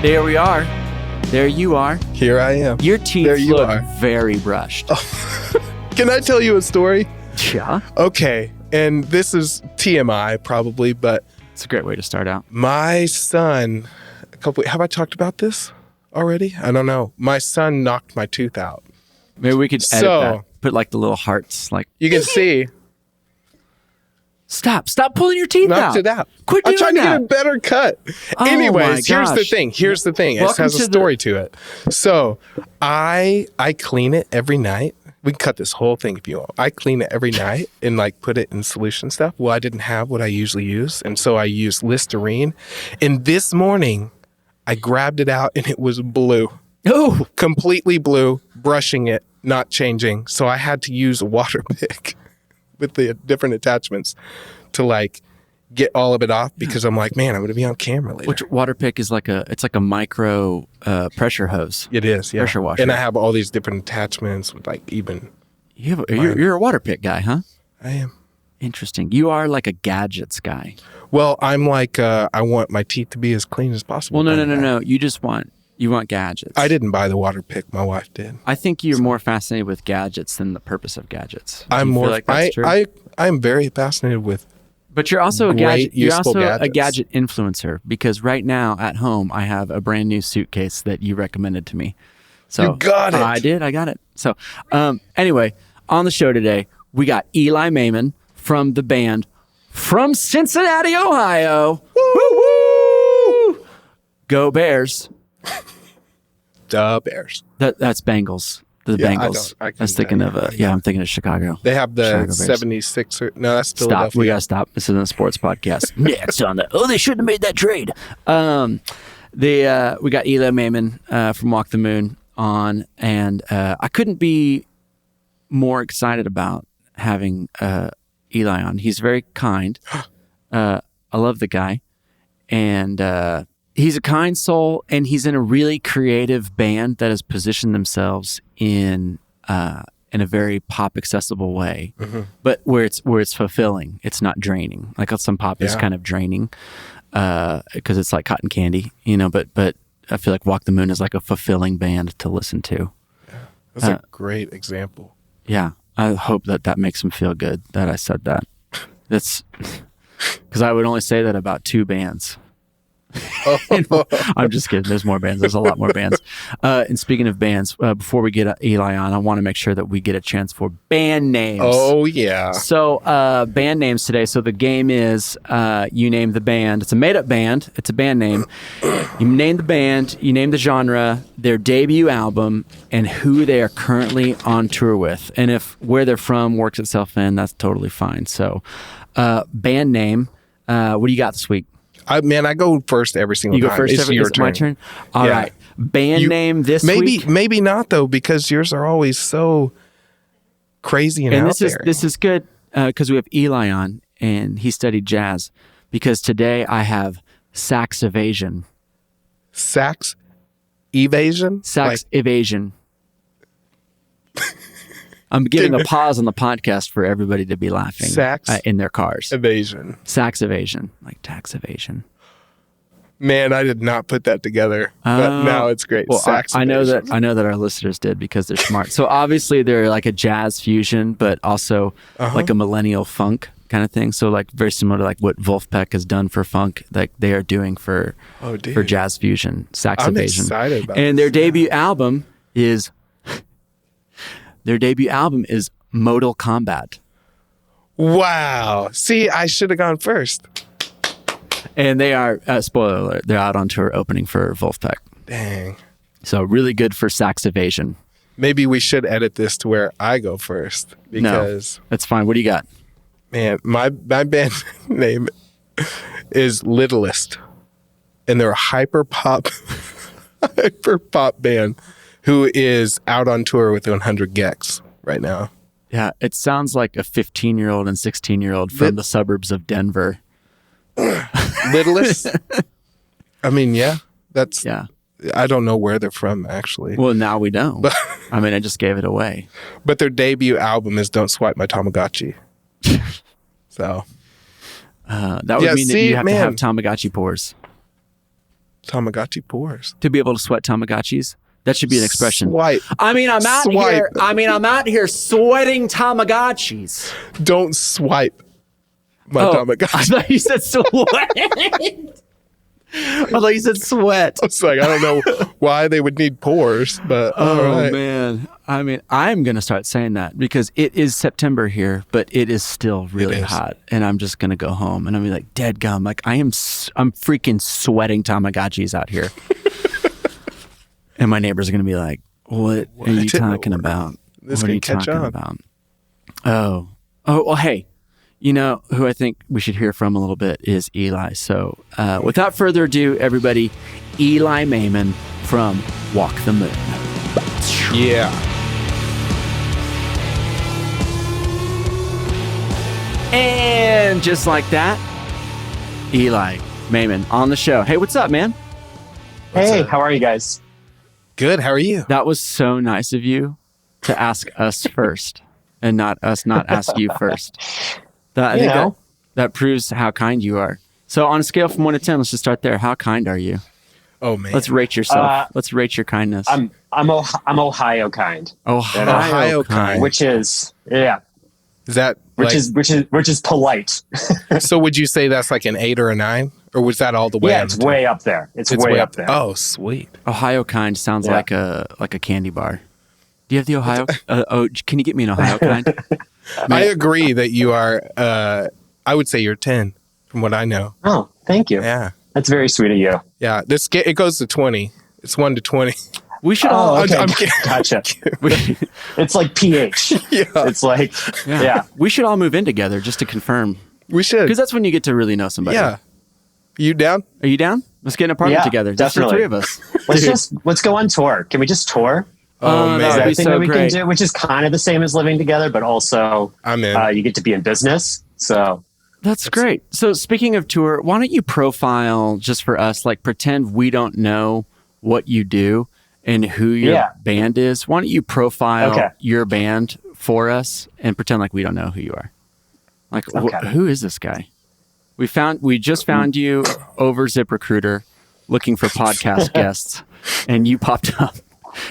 There we are. There you are. Here I am. Your teeth there you look are. very brushed. Oh. Can I tell you a story? Yeah. Okay, and this is TMI probably, but It's a great way to start out. my son, have I talked about this already? I don't know. My son knocked my tooth out. Maybe we could edit that. Put like the little hearts. Like You can see, Stop pulling your teeth knocked out. it out. Quit I'm doing trying to that. get a better cut. Oh Anyways, my here's the gosh. thing. It Welcome has a to story to it. So I clean it every night. We can cut this whole thing if you want. I clean it every night and like put it in solution stuff. Well, I didn't have what I usually use. And so I used Listerine. And this morning I grabbed it out and it was blue. Oh, Completely blue, brushing it, not changing. So I had to use a water pick with the different attachments to like get all of it off because I'm like, man, I'm going to be on camera later. which water pick is like a micro pressure hose. It is, yeah. Pressure washer. And I have all these different attachments with like even, You're a water pick guy, huh? I am. Interesting. You are like a gadgets guy. Well, I'm like, I want my teeth to be as clean as possible. Well, no. You want gadgets. I didn't buy the water pick. My wife did. I think you're more fascinated with gadgets than the purpose of gadgets. I'm Do you more, feel like that's true? I'm very fascinated with, But you're also a great, gadget. You're useful also a gadgets. gadget influencer because right now at home I have a brand new suitcase that you recommended to me. So You got it. I did. I got it. So anyway, on the show today we got Eli Maiman from the band from Cincinnati, Ohio. Woo! Go Bears. the Bears. That's Bengals. The Yeah, Bengals. I I was thinking of I'm thinking of Chicago. They have Chicago the Bears. 76er. No, that's Stop. Philadelphia. We gotta stop. This isn't a sports podcast. Next on the they shouldn't have made that trade. We got Eli Mayman from Walk the Moon on, and I couldn't be more excited about having Eli on. He's very kind. I love the guy, and he's a kind soul, and he's in a really creative band that has positioned themselves in a very pop accessible way, but where it's fulfilling. It's not draining. Like some pop is kind of draining because it's like cotton candy, But I feel like Walk the Moon is like a fulfilling band to listen to. Yeah. That's a great example. Yeah, I hope that makes him feel good that I said that. That's because I would only say that about two bands. I'm just kidding. There's more bands. There's a lot more bands. And speaking of bands, before we get Eli on, I want to make sure that we get a chance for band names. Oh, yeah. So band names today. So the game is you name the band. It's a made-up band. It's a band name. You name the band. You name the genre, their debut album, and who they are currently on tour with. And if where they're from works itself in, that's totally fine. So band name, what do you got this week? I go first every single time. You go first. It's your turn. My turn. All right. Band name this week. Maybe not though, because yours are always so crazy and out there. This is good because we have Eli on, and he studied jazz. Because today I have sax evasion. Sax evasion. Sax evasion. I'm giving a pause on the podcast for everybody to be laughing Sax in their cars. Evasion. Sax evasion, like tax evasion. Man, I did not put that together, but now it's great. Well, Sax I know evasion. that our listeners did because they're smart. So obviously they're like a jazz fusion, but also like a millennial funk kind of thing. So like very similar to like what Wolfpack has done for funk, like they are doing for jazz fusion, sax I'm evasion. excited about and their debut album is Modal Combat. Wow. See, I should have gone first. And they are, spoiler alert, they're out on tour opening for Wolfpack. Dang. So really good for sax evasion. Maybe we should edit this to where I go first because that's fine. What do you got? Man, my band name is Littlest, and they're a hyper pop band who is out on tour with 100 Gex right now. Yeah, it sounds like a 15-year-old and 16-year-old from the suburbs of Denver. Littlest? I mean, that's... Yeah. I don't know where they're from, actually. Well, now we know. I mean, I just gave it away. But their debut album is Don't Swipe My Tamagotchi. So... that would mean that you have to have Tamagotchi pores. Tamagotchi pores. To be able to sweat Tamagotchis? That should be an expression. Swipe. I'm out here. I'm out here sweating Tamagotchis. Don't swipe my Tamagotchi. I thought you said sweat. I thought you said sweat. It's like, I don't know why they would need pores, but all right. Man. I mean, I'm going to start saying that because it is September here, but it is still really hot. And I'm just going to go home and I'm gonna be like, dadgum, like I'm freaking sweating Tamagotchis out here. And my neighbors are going to be like, what are you talking about? This what are can you catch talking on. about? Oh, well, hey, you know who I think we should hear from a little bit is Eli. So without further ado, everybody, Eli Maiman from Walk the Moon. Yeah. And just like that, Eli Mayman on the show. Hey, what's up, man? Hey, how are you guys? Good. How are you? That was so nice of you to ask us first and not us not ask you first. I think that proves how kind you are. So on a scale from 1 to 10, let's just start there. How kind are you? Oh, man. Let's rate yourself. Let's rate your kindness. I'm Ohio kind. Ohio kind. Which is Is that which is polite. So would you say that's like an 8 or a 9? Or was that all the way? Yeah, it's way up there. It's way up there. Oh, sweet. Ohio kind sounds like a candy bar. Do you have the Ohio? Can you get me an Ohio kind? I agree that you are. I would say you're 10, from what I know. Oh, thank you. Yeah, that's very sweet of you. Yeah, it goes to 20. It's 1 to 20. We should all. Okay. I'm kidding. Gotcha. It's like pH. Yeah, it's like We should all move in together just to confirm. We should, because that's when you get to really know somebody. Yeah. You down? Are you down? Let's get an apartment together. Just the three of us. Let's go on tour. Can we just tour? Oh, man. That would be so we great. can do, which is kind of the same as living together, but also I'm in. You get to be in business. So that's great. So speaking of tour, why don't you profile just for us, like pretend we don't know what you do and who your band is. Why don't you profile your band for us and pretend like we don't know who you are? Like, who is this guy? We just found you over ZipRecruiter looking for podcast guests, and you popped up.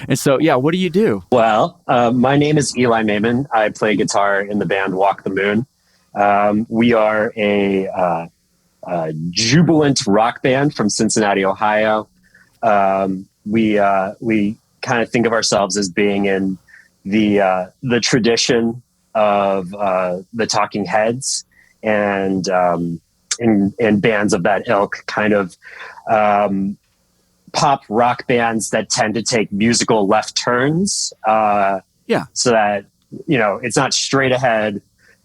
And so, what do you do? Well, my name is Eli Maiman. I play guitar in the band Walk the Moon. We are a jubilant rock band from Cincinnati, Ohio. We kind of think of ourselves as being in the tradition of the Talking Heads and bands of that ilk, kind of pop rock bands that tend to take musical left turns. So that, it's not straight ahead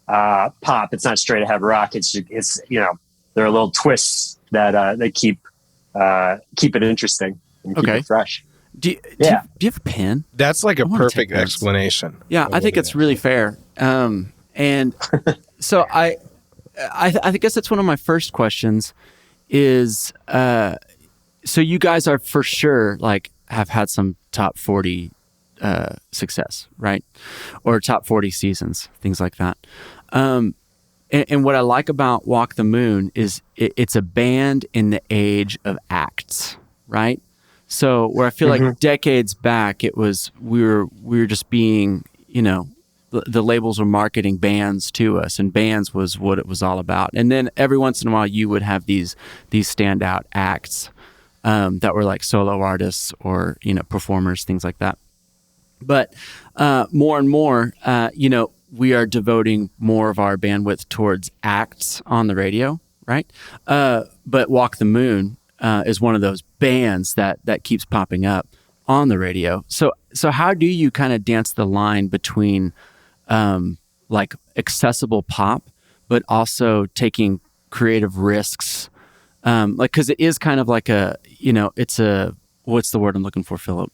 pop. It's not straight ahead rock. It's there are little twists that they keep it interesting and keep it fresh. Do you have a pen? That's like a perfect explanation. Yeah, I think it's really fair. And so I guess that's one of my first questions is, so you guys are for sure have had some top 40 success, right? Or top 40 seasons, things like that. And what I like about Walk the Moon is it's a band in the age of acts, right? So where I feel like decades back, it was we were just being, the labels were marketing bands to us, and bands was what it was all about. And then every once in a while, you would have these standout acts that were like solo artists or performers, things like that. But more and more, we are devoting more of our bandwidth towards acts on the radio, right? But Walk the Moon is one of those bands that keeps popping up on the radio. So how do you kind of dance the line between like accessible pop, but also taking creative risks? Because it is kind of like it's a, what's the word I'm looking for, Philip?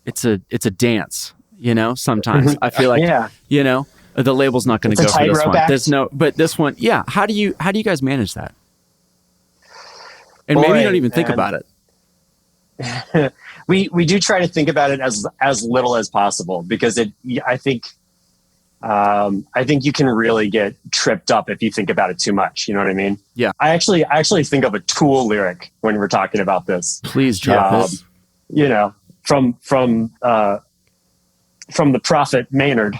It's a dance, sometimes I feel like, the label's not going to go for this one. There's but this one, How do you guys manage that? And maybe you don't even think about it. We do try to think about it as little as possible, because I think I think you can really get tripped up if you think about it too much. You know what I mean? Yeah. I actually think of a Tool lyric when we're talking about this. Please drop it. You know, from the prophet Maynard,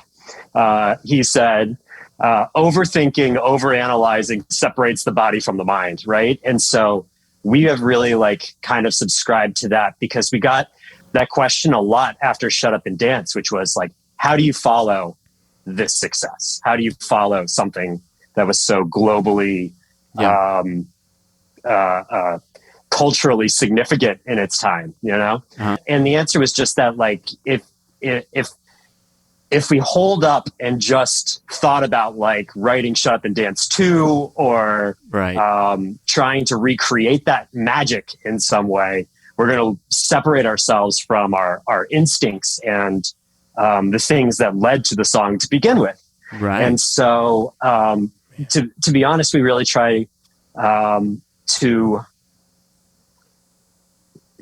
he said, overthinking, overanalyzing separates the body from the mind, right? And so we have really like kind of subscribed to that, because we got that question a lot after Shut Up and Dance, which was like, how do you follow this success? How do you follow something that was so globally, culturally significant in its time, you know? Uh-huh. And the answer was just that, like, if we hold up and just thought about like writing Shut Up and Dance 2 or trying to recreate that magic in some way, we're going to separate ourselves from our instincts and the things that led to the song to begin with. Right. And so, to be honest, we really try to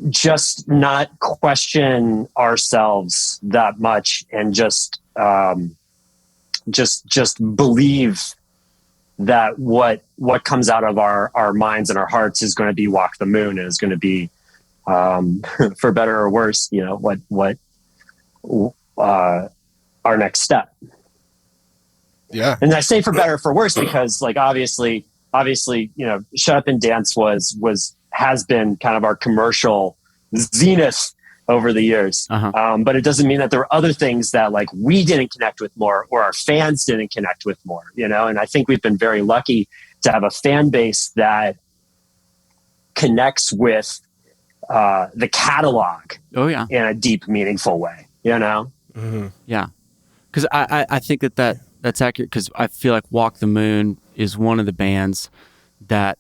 just not question ourselves that much, and just believe that what comes out of our minds and our hearts is going to be Walk the Moon, and is going to be, for better or worse, you know, what our next step. Yeah. And I say for better or for worse because, like, obviously, you know, Shut Up and Dance has been kind of our commercial zenith over the years. Uh-huh. But it doesn't mean that there are other things that, like, we didn't connect with more, or our fans didn't connect with more, you know? And I think we've been very lucky to have a fan base that connects with the catalog in a deep, meaningful way, you know? Mm-hmm. Yeah. Because I think that's accurate, because I feel like Walk the Moon is one of the bands that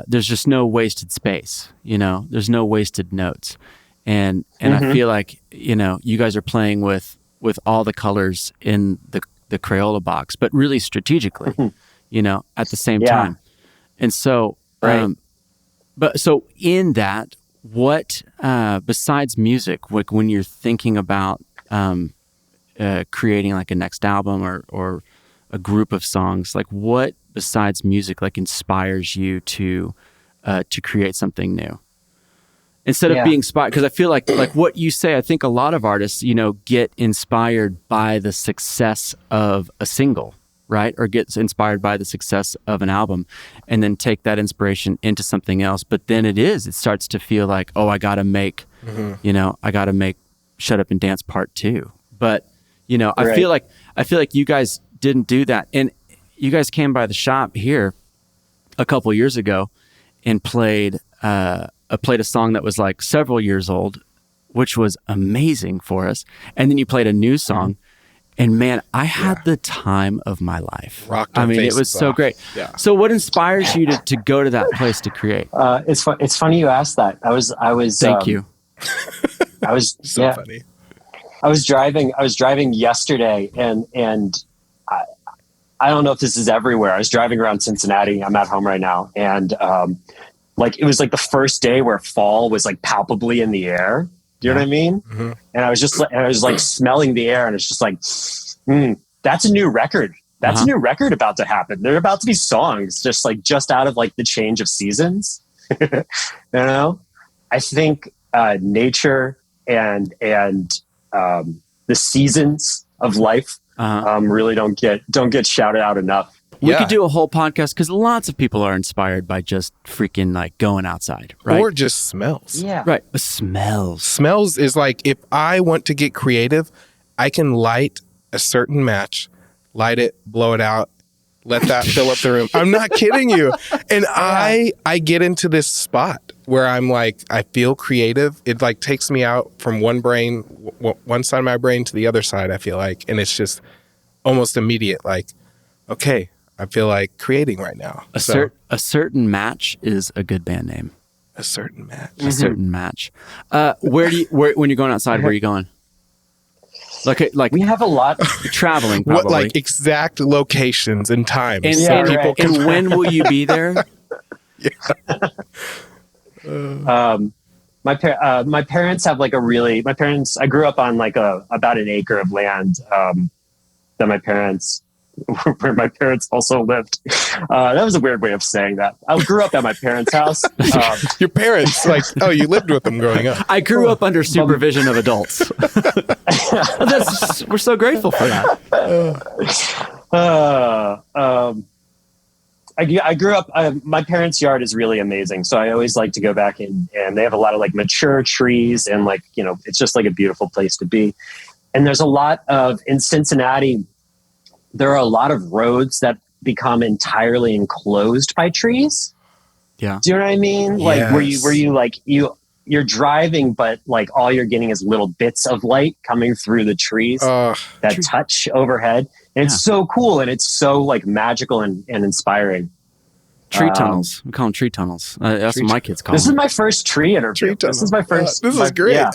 there's just no wasted space, you know, there's no wasted notes. And I feel like, you know, you guys are playing with all the colors in the Crayola box, but really strategically, you know, at the same time. And so, but so in that, what, besides music, like when you're thinking about creating like a next album or a group of songs, like what besides music like inspires you to create something new instead of being inspired? Because I feel like what you say, I think a lot of artists, you know, get inspired by the success of a single, right? Or gets inspired by the success of an album and then take that inspiration into something else. But then it starts to feel like, oh, I got to make, you know, I got to make Shut Up and Dance Part 2. But, you know, I feel like you guys didn't do that. And you guys came by the shop here a couple years ago and played a song that was like several years old, which was amazing for us. And then you played a new song, and man, I had the time of my life. I mean, it was so great. Yeah. So what inspires you to go to that place to create? It's funny you asked that. I was Thank you. I was so funny. I was driving yesterday, and I don't know if this is everywhere. I was driving around Cincinnati. I'm at home right now. And, like, it was like the first day where fall was like palpably in the air. Do you know what I mean? Mm-hmm. And I was like smelling the air, and it's just like, that's a new record. That's a new record about to happen. There are about to be songs just out of like the change of seasons. You know, I think, nature and the seasons of life, really don't get shouted out enough. We could do a whole podcast because lots of people are inspired by just freaking like going outside, right? Or just smells. Yeah. Right. Smells. Smells is like, if I want to get creative, I can light a certain match, light it, blow it out, let that fill up the room. I'm not kidding you. And I get into this spot where I'm like, I feel creative. It like takes me out from one side of my brain to the other side, I feel like. And it's just almost immediate. Like, okay, I feel like creating right now. A certain match is a good band name. A certain match. A certain match. When you're going outside, where are you going? Like we have a lot traveling, probably. What, like exact locations and times? And, and when will you be there? My parents have like I grew up on like about an acre of land that my parents, where my parents also lived. That was a weird way of saying that. I grew up at my parents' house. Your parents, like, oh, you lived with them growing up. I grew up under supervision of adults. We're so grateful for that. I grew up, my parents' yard is really amazing. So I always like to go back and they have a lot of like mature trees and like, you know, it's just like a beautiful place to be. And there's a lot of, in Cincinnati, there are a lot of roads that become entirely enclosed by trees. Yeah. Do you know what I mean? Like where you like, you're driving, but like all you're getting is little bits of light coming through the trees that touch overhead. And it's so cool. And it's so like magical and inspiring. Tree tunnels. We call them tree tunnels. That's what my kids call them. This is my first tree interview. This is my first. This is great. Yeah.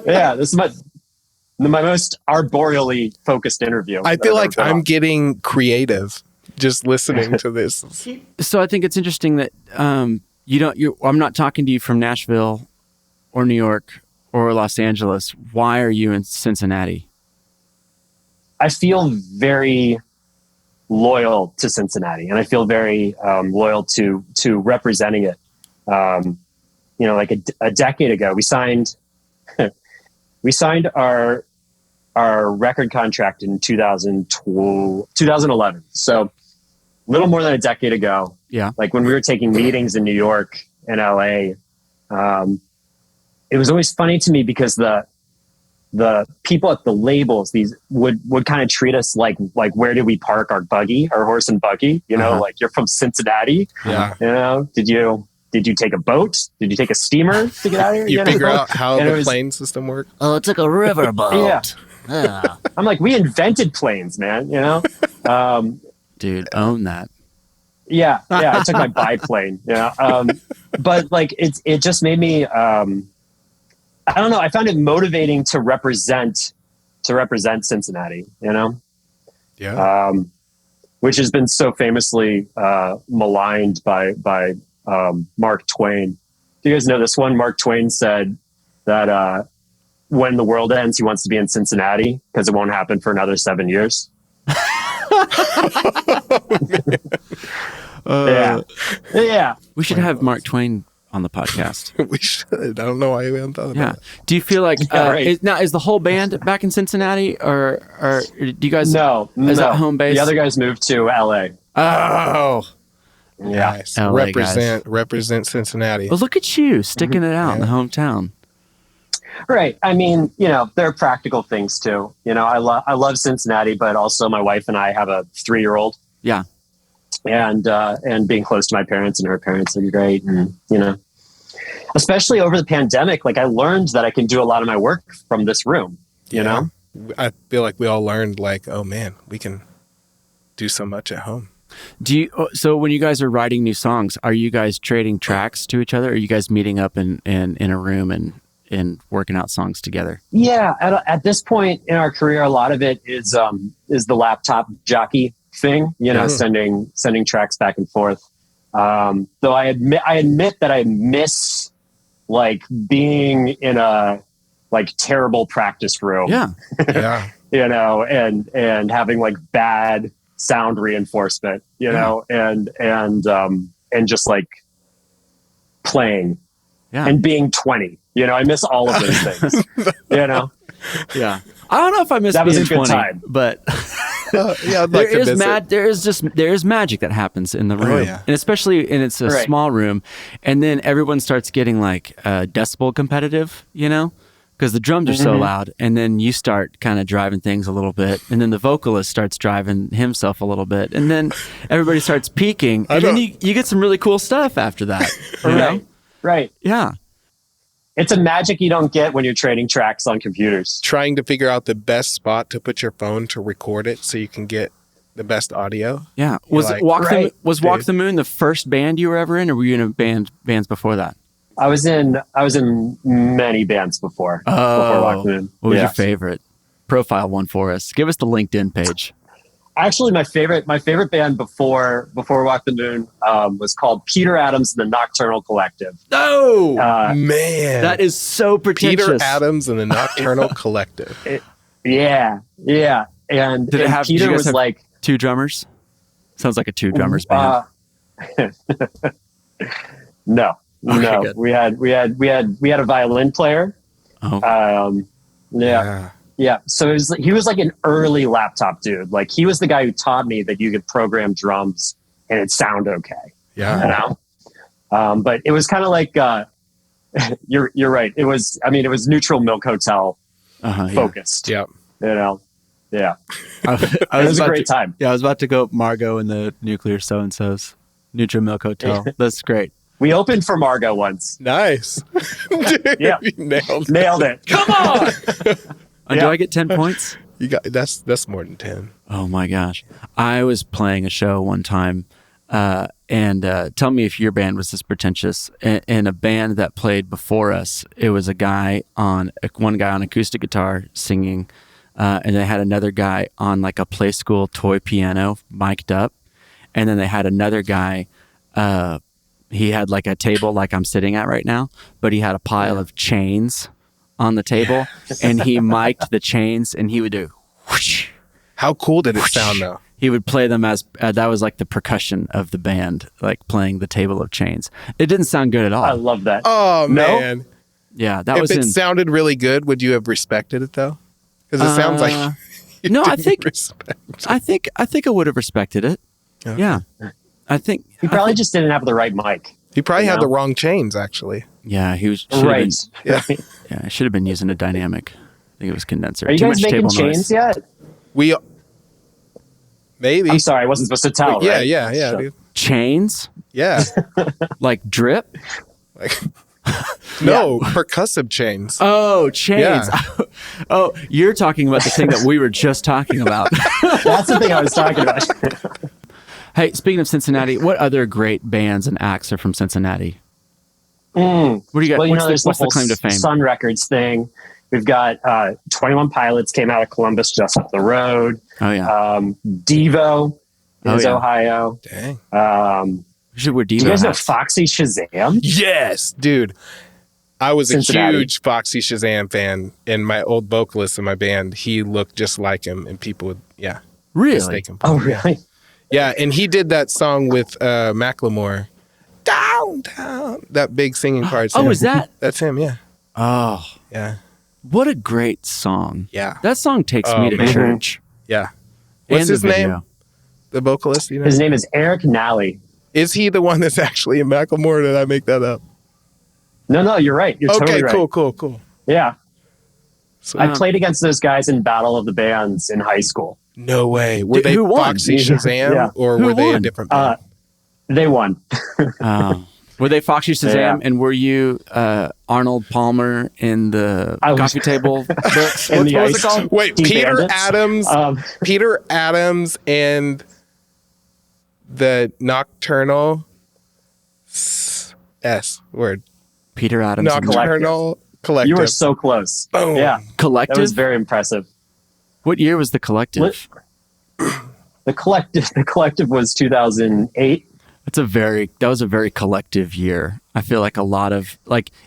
Yeah. This is my most arboreally focused interview. I feel like I'm getting creative just listening to this. So I think it's interesting that I'm not talking to you from Nashville or New York or Los Angeles. Why are you in Cincinnati? I feel very loyal to Cincinnati, and I feel very loyal to representing it. You know, like a decade ago, we signed our record contract in 2011. So a little more than a decade ago. Yeah. Like when we were taking meetings in New York and LA, it was always funny to me because the people at the labels, these would kind of treat us like where did we park our horse and buggy? You know, like you're from Cincinnati. Yeah. You know, did you take a boat? Did you take a steamer to get out of here? You figure out how the plane system works? Oh, it took a river boat. Yeah. I'm like, we invented planes, man, you know? Dude, own that. Yeah. I took my biplane. Yeah. But like, it just made me, I don't know. I found it motivating to represent Cincinnati, you know? Yeah. Which has been so famously, maligned by Mark Twain. Do you guys know this one? Mark Twain said that, when the world ends, he wants to be in Cincinnati because it won't happen for another 7 years. Yeah. We should have Mark Twain on the podcast. We should. I don't know why we haven't thought about it. Do you feel like right. is the whole band back in Cincinnati, or do you guys? No. That home base? The other guys moved to LA. Oh, yeah. Nice. LA Represent Cincinnati. Well, look at you sticking it out in the hometown. Right. I mean, you know, there are practical things too. You know, I love Cincinnati, but also my wife and I have a 3-year-old. Yeah. And being close to my parents and her parents are great. And, you know, especially over the pandemic, like I learned that I can do a lot of my work from this room, you know? I feel like we all learned like, oh man, we can do so much at home. So when you guys are writing new songs, are you guys trading tracks to each other? Or are you guys meeting up in a room and working out songs together? Yeah. At this point in our career, a lot of it is the laptop jockey thing, you know, sending tracks back and forth. Though I admit that I miss like being in a like terrible practice room. Yeah. Yeah. You know, and having like bad sound reinforcement, you know, and just like playing and being 20. You know, I miss all of those things. You know? Yeah. I don't know if I miss that being was a 20, good time. But yeah, I'd like there is magic that happens in the room. Oh, yeah. And especially and it's a small room, and then everyone starts getting like decibel competitive, you know? Because the drums are so loud, and then you start kind of driving things a little bit, and then the vocalist starts driving himself a little bit, and then everybody starts peaking, and then you get some really cool stuff after that. You know? Right. Yeah. It's a magic you don't get when you're trading tracks on computers. Trying to figure out the best spot to put your phone to record it so you can get the best audio. Yeah. Was Walk the Moon the first band you were ever in, or were you in bands before that? I was in many bands before Walk the Moon. What was your favorite? Profile one for us. Give us the LinkedIn page. Actually, my favorite band before Walk the Moon was called Peter Adams and the Nocturnal Collective. Oh, man. That is so pretentious. Peter Adams and the Nocturnal Collective. Yeah. and Did you Peter guys was have like, two drummers? Sounds like a two drummers band. no, no. Good. We had a violin player. Oh, Yeah. So he was like an early laptop dude. Like he was the guy who taught me that you could program drums and it'd sound okay. Yeah. You know? But it was kind of like, you're right. It was Neutral Milk Hotel focused. Yeah. You know? Yeah. it was a great time. Yeah. I was about to go Margot and the Nuclear So-and-So's Neutral Milk Hotel. That's great. We opened for Margot once. Nice. Dude, Yeah. you nailed it. Come on. Do I get 10 points? You got that's more than 10. Oh my gosh. I was playing a show one time, and tell me if your band was this pretentious. In a band that played before us, it was one guy on acoustic guitar singing, and they had another guy on like a Play School toy piano mic'd up, and then they had another guy. He had like a table like I'm sitting at right now, but he had a pile of chains on the table, and he mic'd the chains, and he would do whoosh. How cool did it sound though? He would play them as that was like the percussion of the band, like playing the table of chains. It didn't sound good at all. I love that. Oh No? man. Yeah, that If was it sounded really good, would you have respected it though? Because it sounds like you no, I didn't think respect it. I think I would have respected it. Okay. Yeah, I think He probably just didn't have the right mic. He probably You had know? the wrong chains actually. yeah, he was Right. Yeah. Yeah, I should have been using a dynamic. I think it was condenser. Are you Too guys much making table chains noise. yet? We maybe. I'm sorry, I wasn't supposed to tell. Yeah, right? yeah, So- dude. Chains Yeah. like drip. Like no, percussive chains. Oh, chains. Yeah. Oh, you're talking about the thing that we were just talking about. That's the thing I was talking about. Hey, speaking of Cincinnati, what other great bands and acts are from Cincinnati? What do you got? Well, you know, what's there's the the claim to fame? Sun Records thing. We've got 21 Pilots came out of Columbus just up the road. Oh yeah. Devo is yeah. Ohio. Dang. Where Do you guys know Foxy Shazam? Yes, dude. I was Cincinnati. a huge Foxy Shazam fan, and my old vocalist in my band, he looked just like him, and people would, Really? mistake him. Oh, really? Yeah, and he did that song with Macklemore. Downtown. That big singing part. Oh, is that? That's him, yeah. Oh, Yeah. what a great song. Yeah. That song takes me to man. church. Yeah. What's And the his name? video. The vocalist, you know? His name is Eric Nally. Is he the one that's actually in Macklemore, or did I make that up? No, you're right. You're totally right. Cool. Yeah. So, I played against those guys in Battle of the Bands in high school. no way. Were Dude, they who won? Foxy Shazam, Yeah. or Who were they a won? different band? They won. Were they Foxy Shazam? Yeah. And were you Arnold Palmer in the I was- coffee table books? In What the was it ice. called? Wait, Team Peter Bandits. Adams, Peter Adams, and the Nocturnal word. Peter Adams. and Nocturnal Collective. You were so close. Boom. Yeah. That Collective? was very impressive. What year was the Collective? The collective was 2008. That was a very collective year. I feel like a lot of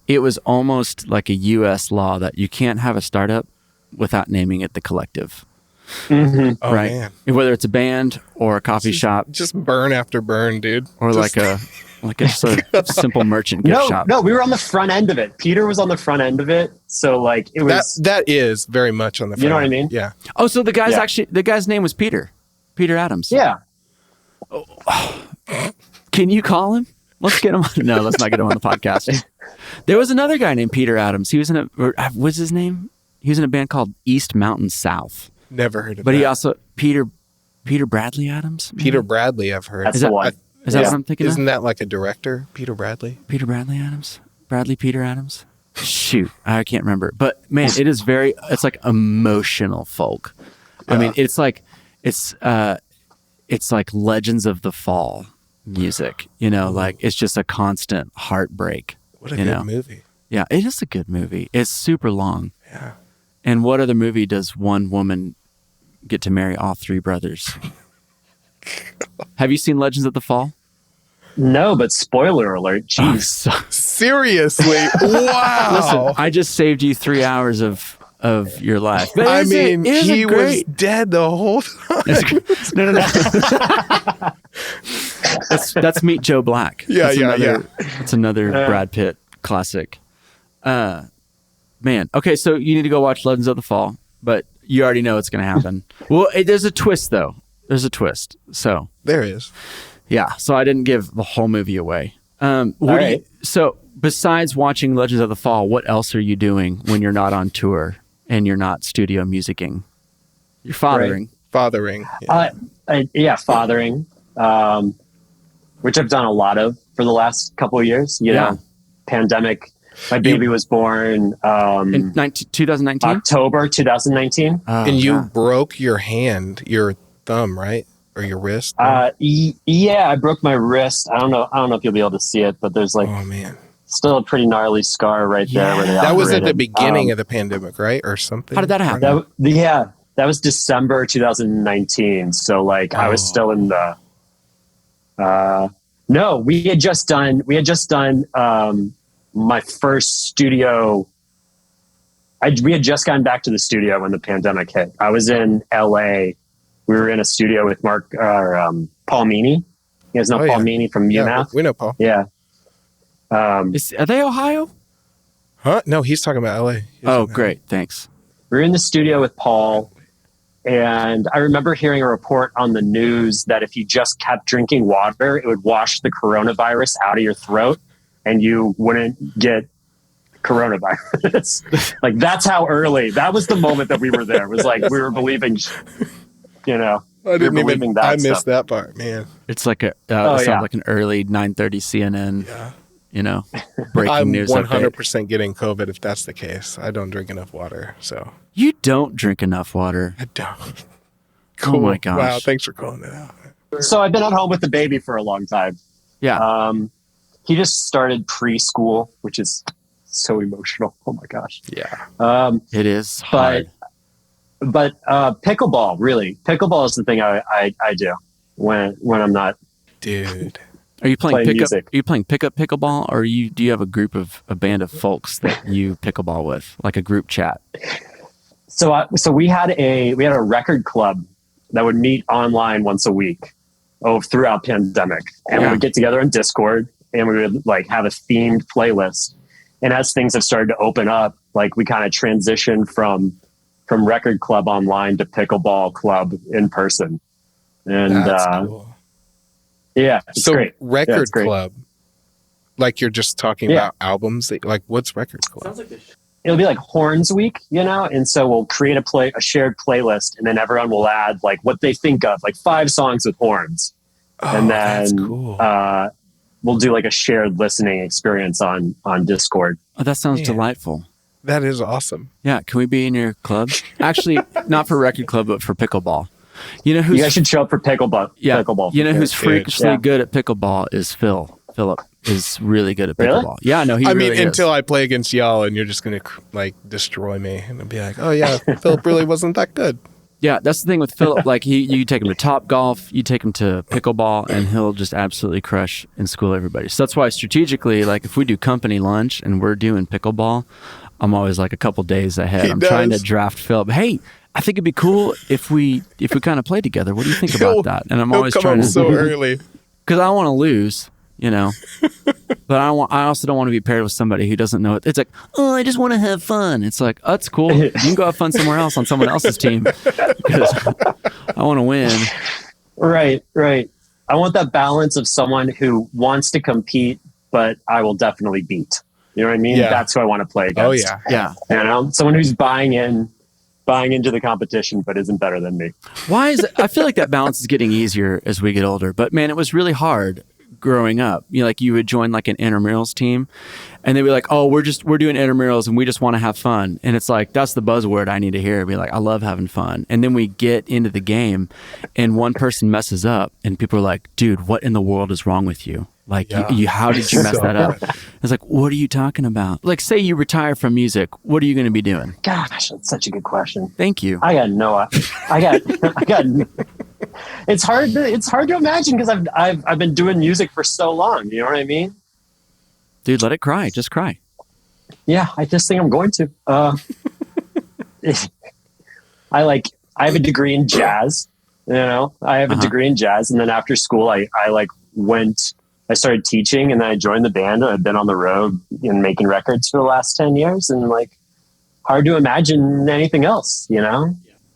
it was almost like a US law that you can't have a startup without naming it the Collective. Oh, right? man. Whether it's a band or a coffee shop Just burn after burn, dude. or Just- like a simple merchant gift shop. No, we were on the front end of it. Peter was on the front end of it. So like it was that is very much on the front You know what I end. mean? Yeah. Oh, so the Yeah. guy's name was Peter Adams. Yeah. Can you call him? Let's get him. No, let's not get him on the podcast. There was another guy named Peter Adams. He was what's his name? He was in a band called East Mountain South. Never heard of But that. he also Peter Bradley Adams. maybe? Peter Bradley, I've heard. That's Is the that- one. Is that Yeah. what I'm thinking Isn't of? that like a director, Peter Bradley? Peter Bradley Adams? Peter Adams? Shoot, I can't remember. But man, it's like emotional folk. I mean, it's like Legends of the Fall music, like it's just a constant heartbreak. What a good movie. Yeah, it is a good movie. It's super long. Yeah. And what other movie does one woman get to marry all three brothers? Have you seen Legends of the Fall? No, but spoiler alert. Jeez. So- Seriously? Wow. Listen, I just saved you 3 hours of of your life. But I isn't mean, it he was great? dead the whole time. No. That's Meet Joe Black. Yeah, That's That's another Brad Pitt classic. Man, okay, so you need to go watch Legends of the Fall, but you already know it's going to happen. Well, there's a twist though. There's a twist. So There is. yeah, so I didn't give the whole movie away. So besides watching Legends of the Fall, what else are you doing when you're not on tour and you're not studio musicking? You're fathering. Fathering. Fathering, which I've done a lot of for the last couple of years. You know, pandemic. My baby was born In 2019? October 2019. And you broke your thumb, right? Or your wrist? Yeah, I broke my wrist. I don't know if you'll be able to see it, but there's Oh man, still a pretty gnarly scar right there. Where they that was at the operated. beginning of the pandemic, right? Or something. How did that happen? That was December 2019. So I was still in the. No, we had just done my first studio. We had just gotten back to the studio when the pandemic hit. I was in LA. We were in a studio with Paul Meany. You guys know Paul Meany from UMass? Yeah, we know Paul. Yeah. Are they Ohio? Huh? No, he's talking about LA. Oh, great. Thanks. We were in the studio with Paul, and I remember hearing a report on the news that if you just kept drinking water, it would wash the coronavirus out of your throat and you wouldn't get coronavirus. That's how early. That was the moment that we were there. It was we were believing, I missed that part, man. It's like sounds like an early 9:30 CNN, breaking news. I'm 100% getting COVID if that's the case. I don't drink enough water, so. You don't drink enough water. I don't. Cool. Oh my gosh. Wow, thanks for calling that out. So I've been at home with the baby for a long time. Yeah. He just started preschool, which is so emotional. Oh my gosh. Yeah. It is hard. But pickleball, really. Pickleball is the thing I do when I'm not. Dude. Are you playing pickup? Music. Are you playing pickup pickleball, or do you have a band of folks that you pickleball with, like a group chat? So we had a record club that would meet online once a week, throughout pandemic, and we would get together on Discord, and we would have a themed playlist. And as things have started to open up, we kind of transitioned from record club online to pickleball club in person, and That's cool. Yeah, it's so great. Record club, you're just talking about albums. What's record club? Sounds like it'll be Horns Week, and so we'll create a shared playlist, and then everyone will add what they think of, 5 songs with horns, and then that's cool. We'll do a shared listening experience on Discord. Oh, that sounds delightful. That is awesome. Yeah, can we be in your club? Actually, not for record club, but for pickleball. You guys should show up for pickleball. Yeah, pickleball. Who's freakishly good at pickleball is Phil. Philip is really good at pickleball. Really? Yeah, no, he I really mean, is. until I play against y'all, and you're just gonna destroy me, and I'll be like, oh yeah, Philip really wasn't that good. Yeah, that's the thing with Philip. You take him to Top Golf, you take him to pickleball, and he'll just absolutely crush and school everybody. So that's why strategically, if we do company lunch and we're doing pickleball, I'm always a couple days ahead. I'm trying to draft Philip. Hey, I think it'd be cool if we kind of play together. What do you think about that? And I'm always trying to so early because I want to lose, but I also don't want to be paired with somebody who doesn't know it. It's I just want to have fun. It's that's cool. You can go have fun somewhere else on someone else's team because I want to win. Right. I want that balance of someone who wants to compete, but I will definitely beat. You know what I mean? Yeah. That's who I want to play against. Oh yeah. Someone who's buying into the competition, but isn't better than me. Why is it? I feel like that balance is getting easier as we get older, but man, it was really hard growing up. You would join an intramurals team and they'd be oh, we're doing intramurals and we just want to have fun. And it's that's the buzzword I need to hear. Be I love having fun. And then we get into the game and one person messes up and people are dude, what in the world is wrong with you? How did you mess that up? It's what are you talking about? Say you retire from music, what are you going to be doing? Gosh, that's such a good question. Thank you. I got it's hard to imagine because I've been doing music for so long. You know what I mean? Dude, let it cry. Just cry. Yeah, I just think I'm going to. I have a degree in jazz, I have a degree in jazz. And then after school, I started teaching, and then I joined the band. I've been on the road and making records for the last 10 years, and hard to imagine anything else,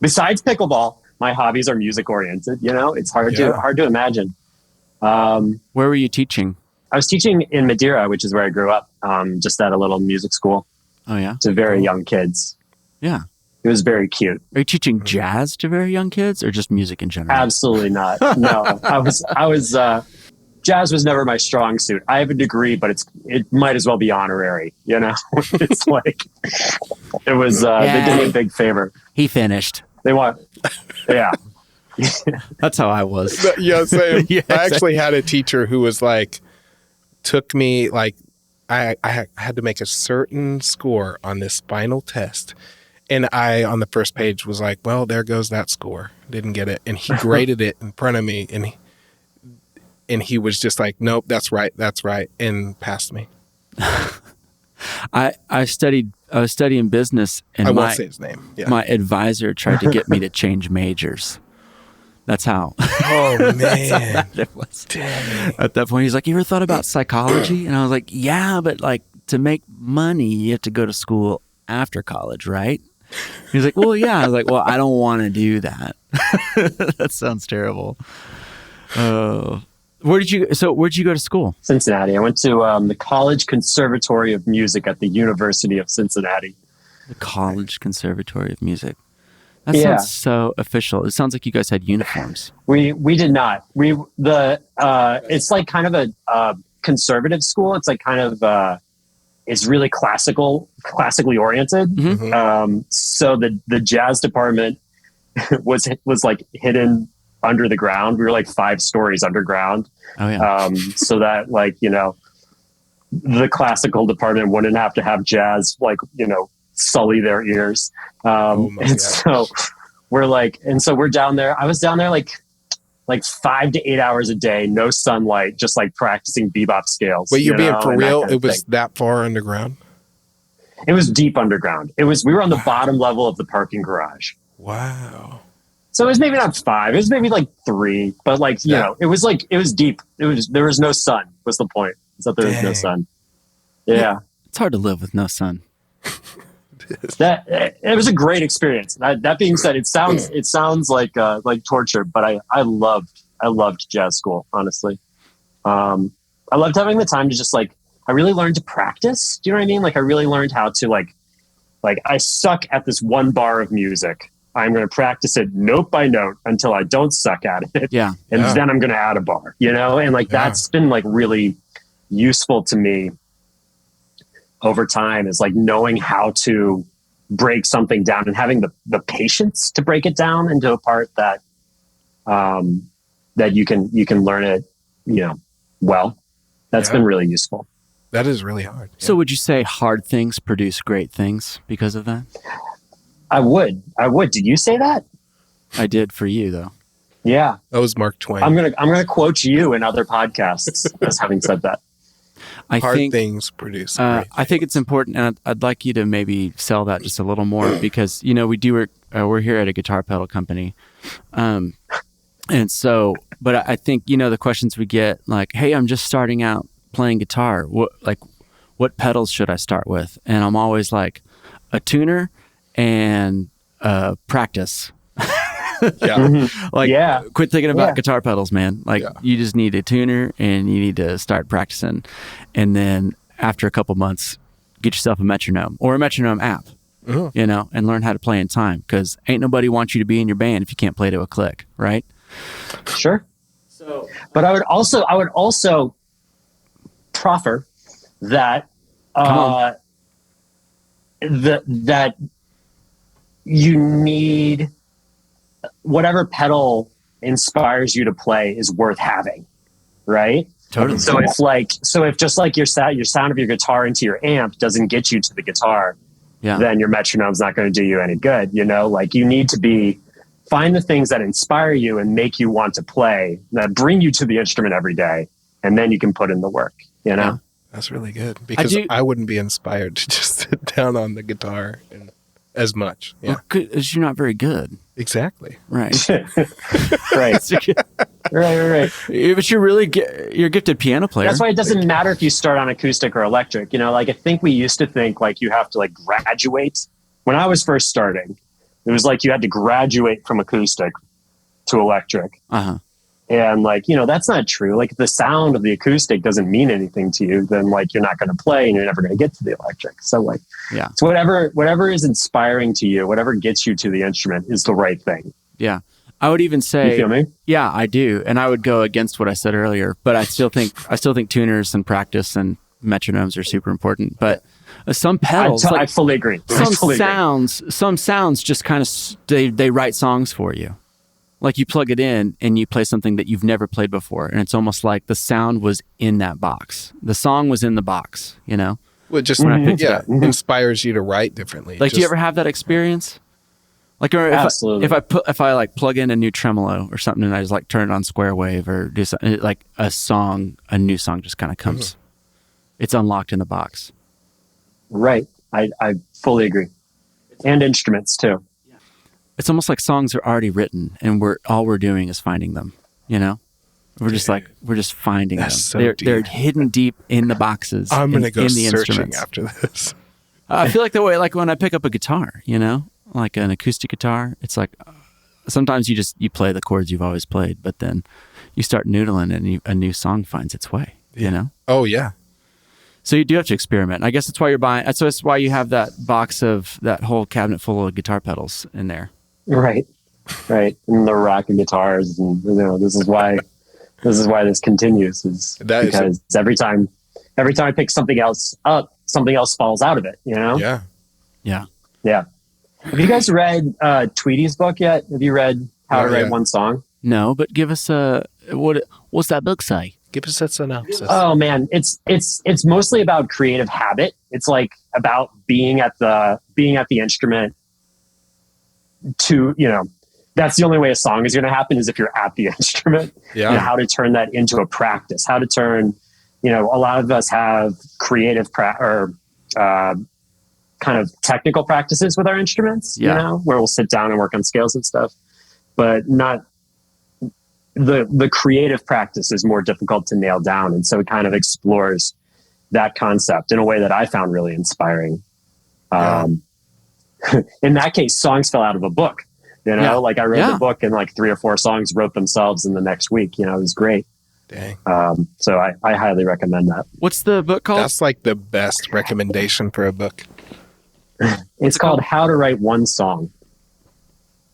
besides pickleball. My hobbies are music oriented, it's hard to imagine. Where were you teaching? I was teaching in Madeira, which is where I grew up, just at a little music school. Oh yeah. To very young kids. Yeah. It was very cute. Are you teaching jazz to very young kids or just music in general? Absolutely not. No, I was, jazz was never my strong suit. I have a degree, but it might as well be honorary. It's it was, they did me a big favor. He finished. Yeah. That's how I was. Yeah, same. Yeah, I actually had a teacher who was took me, I had to make a certain score on this final test. And I, on the first page, was like, well, there goes that score. Didn't get it. And he graded it in front of me. And he was just like, nope, that's right. And passed me. I was studying business, and I won't say his name. Yeah. My advisor tried to get me to change majors. That's how. Oh, man. That's how bad it was. Dang. At that point, he's like, you ever thought about psychology? And I was like, yeah, but to make money, you have to go to school after college, right? He's like, well, yeah. I was like, well, I don't want to do that. That sounds terrible. Where'd you go to school? Cincinnati. I went to the College Conservatory of Music at the University of Cincinnati. The College Conservatory of Music. That sounds so official. It sounds like you guys had uniforms. We did not. It's kind of a conservative school. It's it's really classically oriented. Mm-hmm. So the jazz department was hidden under the ground. We were 5 stories underground. Oh yeah. So that the classical department wouldn't have to have jazz sully their ears. So we're down there. I was down there 5 to 8 hours a day, no sunlight, just practicing bebop scales. Wait, you're being for real? It was that far underground? It was deep underground. We were on the bottom level of the parking garage. Wow. So it was maybe not 5, it was maybe 3, but it was deep. There was no sun was the point. Is that there was no sun. Yeah. It's hard to live with no sun. It was a great experience. That being said, it sounds like torture, but I loved jazz school, honestly. I loved having the time to just I really learned to practice. Do you know what I mean? I really learned how to I suck at this one bar of music. I'm going to practice it note by note until I don't suck at it. Yeah. And then I'm going to add a bar, and that's been really useful to me over time, is knowing how to break something down and having the patience to break it down into a part that you can learn it, well. That's been really useful. That is really hard. So would you say hard things produce great things because of that? I would. Did you say that? I did for you though. Yeah. That was Mark Twain. I'm gonna quote you in other podcasts as having said that. I think things produce. I think it's important, and I'd like you to maybe sell that just a little more, because we're here at a guitar pedal company, and so. But I think the questions we get, hey, I'm just starting out playing guitar. What pedals should I start with? And I'm always like, a tuner and practice. Yeah. Quit thinking about guitar pedals, man. You just need a tuner and you need to start practicing. And then after a couple months, get yourself a metronome or a metronome app, and learn how to play in time, because ain't nobody wants you to be in your band if you can't play to a click, right? Sure. But I would also proffer that that you need whatever pedal inspires you to play is worth having, right? Totally. So if just your sound of your guitar into your amp doesn't get you to the guitar, then your metronome's not going to do you any good. You need to find the things that inspire you and make you want to play, that bring you to the instrument every day, and then you can put in the work. That's really good, because I wouldn't be inspired to just sit down on the guitar as much. Yeah, Well, because you're not very good. exactly. Right. Right. Right. But you're a gifted piano player. That's why it doesn't matter if you start on acoustic or electric. You know, like I think we used to think like you have to like graduate. When I was first starting, it was like you had to graduate from acoustic to electric. Uh-huh. And like, you know, that's not true. Like if the sound of the acoustic doesn't mean anything to you, then like you're not going to play and you're never going to get to the electric. So like, yeah. So whatever is inspiring to you, whatever gets you to the instrument is the right thing. Yeah. I would even say, you feel me? Yeah, I do. And I would go against what I said earlier, but I still think tuners and practice and metronomes are super important. But some pedals, I fully agree. Some sounds just kind of, they write songs for you. Like you plug it in and you play something that you've never played before. And it's almost like the sound was in that box. The song was in the box, you know? Well, just when I picked it up, inspires you to write differently. Like, do you ever have that experience? Like, or Absolutely. if I like plug in a new tremolo or something and I just like turn it on square wave or do something, like a new song just kind of comes. It's unlocked in the box. Right. I fully agree. And instruments too. It's almost like songs are already written and all we're doing is finding them, you know? We're just finding them. So they're hidden deep in the boxes. I'm going to go in the searching instruments. after this. I feel like the way, like when I pick up a guitar, you know, like an acoustic guitar, it's like sometimes you play the chords you've always played, but then you start noodling and a new song finds its way, you know? Oh, yeah. So you do have to experiment. I guess that's why you're buying. So that's why you have that box of that whole cabinet full of guitar pedals in there. Right. And the rock and guitars, and you know, this is why this continues. Because every time I pick something else up, something else falls out of it. You know? Yeah. Have you guys read Tweedy's book yet? Have you read How to Write One Song? No, but give us what's that book say? Give us that synopsis. Oh man, it's mostly about creative habit. It's like about being at the instrument. To, you know, that's the only way a song is going to happen is if you're at the instrument. Yeah. And how to turn that into a practice. How to turn, you know, a lot of us have creative kind of technical practices with our instruments. You know, where we'll sit down and work on scales and stuff, but not. The creative practice is more difficult to nail down. And so it kind of explores that concept in a way that I found really inspiring. In that case, songs fell out of a book, you know, like I wrote the book and like 3 or 4 songs wrote themselves in the next week. You know, it was great. Dang. So I highly recommend that. What's the book called? That's like the best recommendation for a book. It's called How to Write One Song.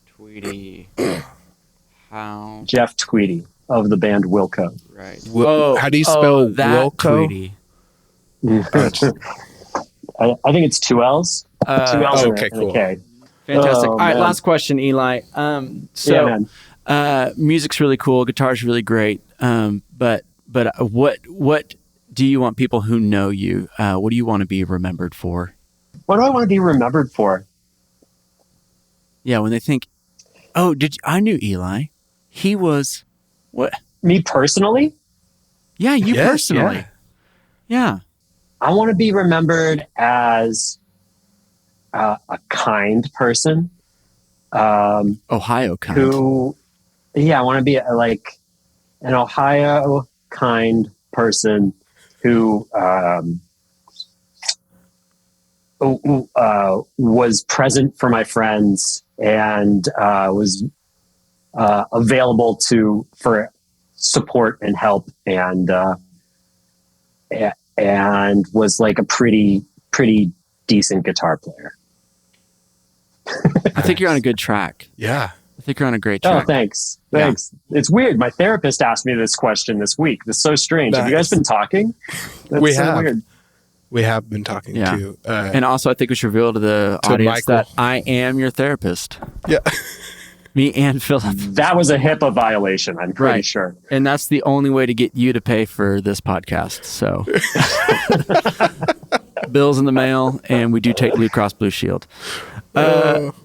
Tweedy. How? Jeff Tweedy of the band Wilco. Right. How do you spell that Wilco? Tweedy. I think it's 2 L's. 2 L's and cool. a K. Fantastic. All right, man. last question, Eli. Music's really cool. Guitar's really great. But what do you want people who know you? What do you want to be remembered for? What do I want to be remembered for? Yeah, when they think, I knew Eli. He was what? Me personally? Yeah, you personally. Yeah. I want to be remembered as a kind person. Ohio kind. I want to be like an Ohio kind person who was present for my friends and was available for support and help and was like a pretty decent guitar player. I think you're on a good track. Yeah. I think you're on a great track. Oh, thanks. Yeah. It's weird. My therapist asked me this question this week. It's so strange. Nice. Have you guys been talking? That's We so have. weird. We have been talking to. And also, I think we should reveal to the audience that I am your therapist. Yeah. Me and Philip. That was a HIPAA violation, I'm pretty sure. And that's the only way to get you to pay for this podcast. So, bills in the mail, and we do take Blue Cross Blue Shield.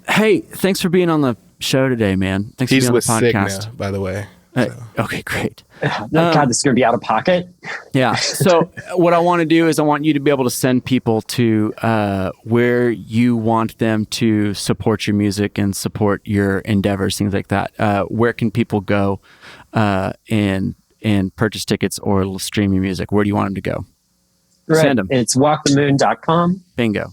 Hey, thanks for being on the show today, man. Thanks for being on the podcast. Sick now, by the way. Okay, great. God, this is going to be out of pocket. Yeah. So what I want to do is I want you to be able to send people to where you want them to support your music and support your endeavors, things like that. Where can people go and purchase tickets or stream your music? Where do you want them to go? Right. Send them. It's walkthemoon.com. Bingo.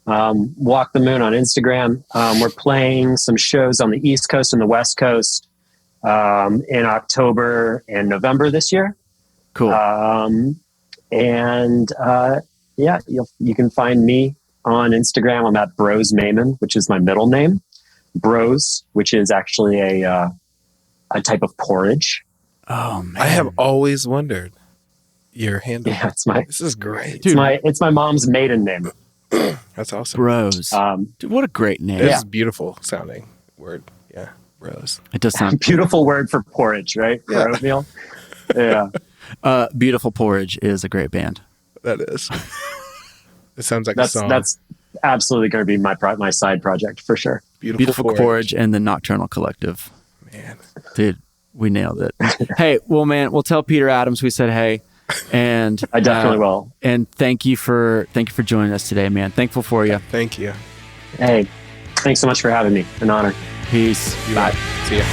Walk the Moon on Instagram. We're playing some shows on the East Coast and the West Coast in October and November this year. Cool. You can find me on Instagram. I'm at Bros Mayman, which is my middle name. Bros, which is actually a type of porridge. Oh man, I have always wondered your handle. Yeah, This is great. It's my mom's maiden name. That's awesome. Bros. Dude, what a great name. This is beautiful sounding word. Yeah, Bros. It does sound Beautiful word for porridge, right? For oatmeal. Yeah. Beautiful Porridge is a great band. That is. It sounds like a song. That's absolutely going to be my side project for sure. Beautiful Porridge and the Nocturnal Collective. Man. Dude, we nailed it. Hey, well, man, we'll tell Peter Adams we said hey. And I definitely will. And thank you for joining us today, man. Thankful for you. Thank you. Hey, thanks so much for having me. An honor. Peace. Bye. See ya.